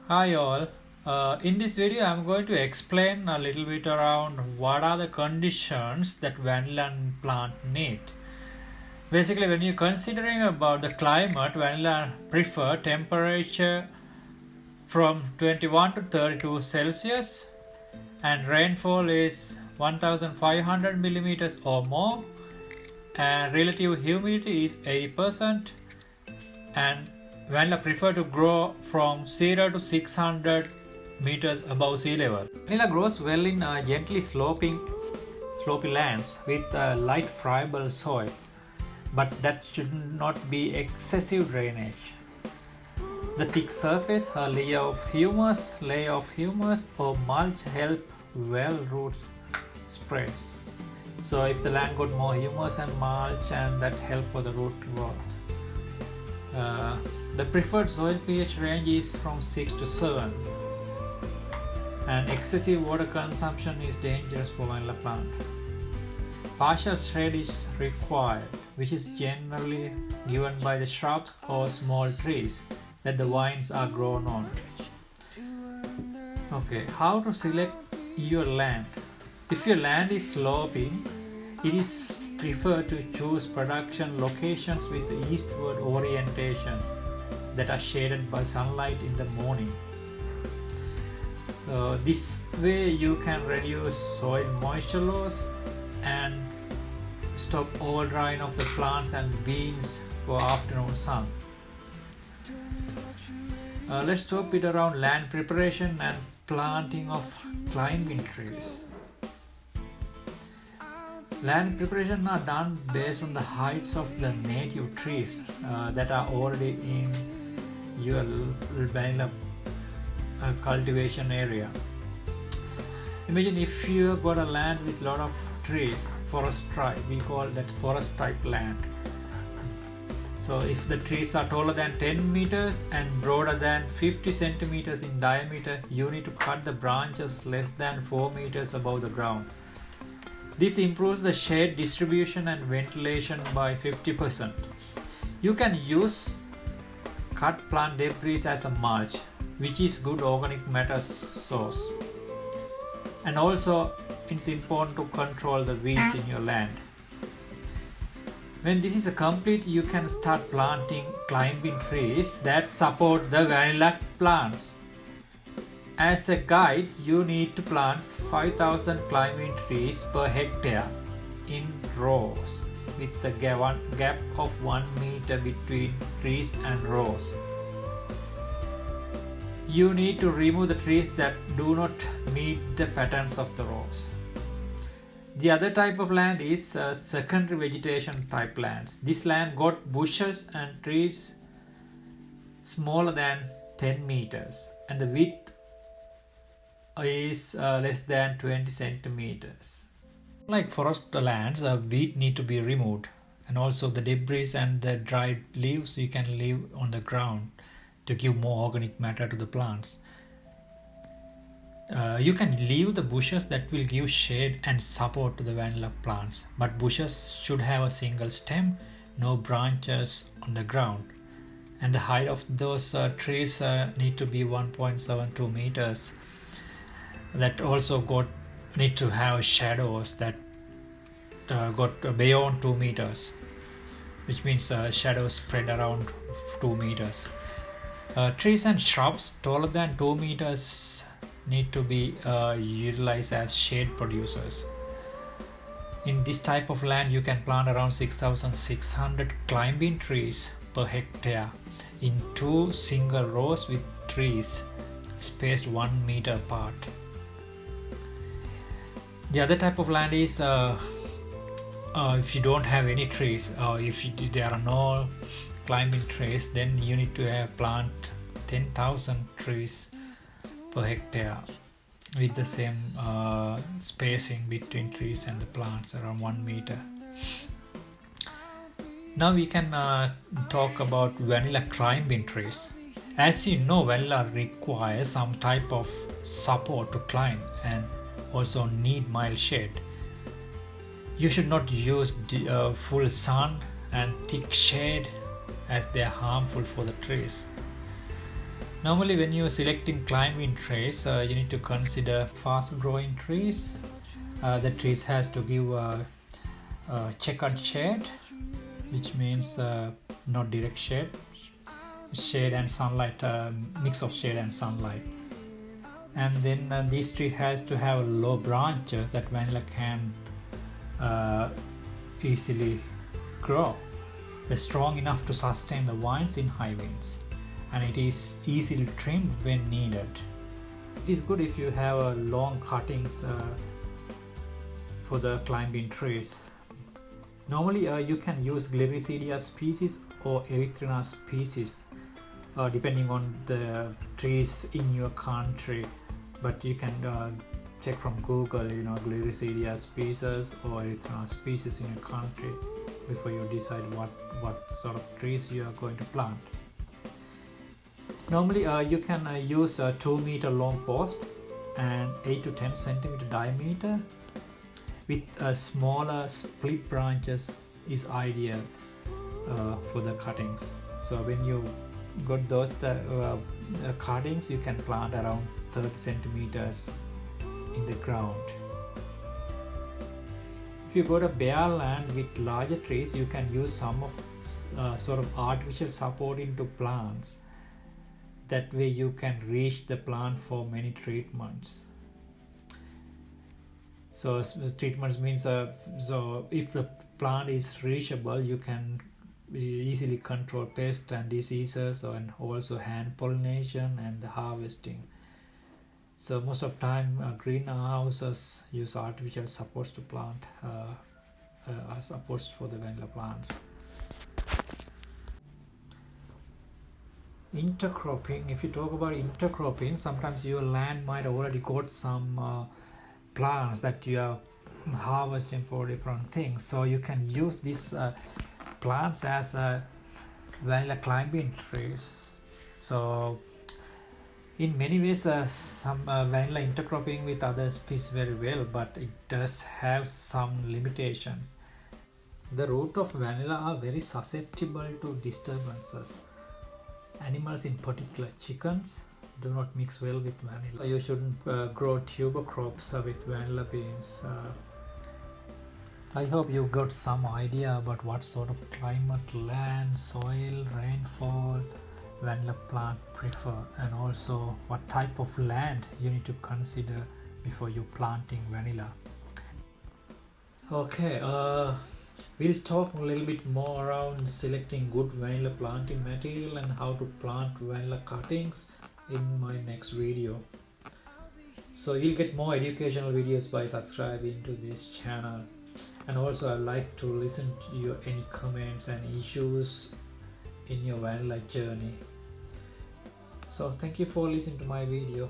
Hi all. In this video, I'm going to explain a little bit around what are the conditions that vanilla plant need. Basically, when you're considering about the climate, vanilla prefer temperature from 21 to 32 Celsius, and rainfall is 1,500 millimeters or more, and relative humidity is 80%, and vanilla prefer to grow from 0 to 600 meters above sea level. Vanilla grows well in gently slopy lands with light friable soil, but that should not be excessive drainage. The thick surface, a layer of humus, or mulch help well roots spreads. So if the land got more humus and mulch, and that help for the root growth. The preferred soil pH range is from 6 to 7, and excessive water consumption is dangerous for vanilla plant. Partial shade is required, which is generally given by the shrubs or small trees that the vines are grown on. Okay, how to select your land? If your land is sloping, it is preferred to choose production locations with eastward orientations that are shaded by sunlight in the morning. So this way you can reduce soil moisture loss and stop over drying of the plants and weeds for afternoon sun. Let's talk a bit around land preparation and planting of climbing trees. Land preparation are done based on the heights of the native trees that are already in your vanilla cultivation area. Imagine if you got a land with a lot of trees, forest type, we call that forest type land. So if the trees are taller than 10 meters and broader than 50 centimeters in diameter, you need to cut the branches less than 4 meters above the ground. This improves the shade distribution and ventilation by 50%. You can use cut plant debris as a mulch, which is good organic matter source. And also, it's important to control the weeds in your land. When this is complete, you can start planting climbing trees that support the vanilla plants. As a guide, you need to plant 5,000 climbing trees per hectare in rows with a gap of 1 meter between trees and rows. You need to remove the trees that do not meet the patterns of the rows. The other type of land is secondary vegetation type land. This land got bushes and trees smaller than 10 meters, and the width is less than 20 centimeters. Like forest lands, weed need to be removed, and also the debris and the dried leaves you can leave on the ground to give more organic matter to the plants. You can leave the bushes that will give shade and support to the vanilla plants, but bushes should have a single stem, no branches on the ground, and the height of those trees need to be 1.72 meters. That also need to have shadows that got beyond 2 meters, which means shadows spread around 2 meters. Trees and shrubs taller than 2 meters need to be utilized as shade producers. In this type of land, you can plant around 6,600 climbing trees per hectare in 2 single rows with trees spaced 1 meter apart. The other type of land is if you don't have any trees, or if there are no climbing trees, then you need to plant 10,000 trees per hectare with the same spacing between trees and the plants around 1 meter. Now we can talk about vanilla climbing trees. As you know, vanilla requires some type of support to climb and also need mild shade. You should not use full sun and thick shade as they are harmful for the trees. Normally when you're selecting climbing trees, you need to consider fast growing trees. The trees has to give checkered shade, which means not direct shade and sunlight, mix of shade and sunlight. And then this tree has to have low branches that vanilla can easily grow. They're strong enough to sustain the vines in high winds, and it is easily trimmed when needed. It is good if you have long cuttings for the climbing trees. Normally you can use Gliricidia species or Erythrina species depending on the trees in your country, but you can check from Google, Gliricidia species or Erythrina species in your country before you decide what sort of trees you are going to plant. Normally you can use a 2-meter long post and 8 to 10 centimeter diameter with smaller split branches is ideal for the cuttings. So when you got those cuttings, you can plant around 30 centimeters in the ground. If you got a bare land with larger trees, you can use some of sort of artificial support into plants. That way you can reach the plant for many treatments. So treatments means so if the plant is reachable, you can easily control pests and diseases, and also hand pollination and the harvesting. So most of time greenhouses use artificial supports to plant supports for the vanilla plants. Intercropping. If you talk about intercropping, sometimes your land might already got some plants that you are harvesting for different things, so you can use these plants as vanilla climbing trees. So in many ways some vanilla intercropping with other species very well, but it does have some limitations. The root of vanilla are very susceptible to disturbances. Animals, in particular chickens, do not mix well with vanilla. You shouldn't grow tuber crops with vanilla beans. I hope you got some idea about what sort of climate, land, soil, rainfall vanilla plant prefer, and also what type of land you need to consider before you planting vanilla. Okay, we'll talk a little bit more around selecting good vanilla planting material and how to plant vanilla cuttings in my next video. So you'll get more educational videos by subscribing to this channel. And also I'd like to listen to your any comments and issues in your vanilla journey. So thank you for listening to my video.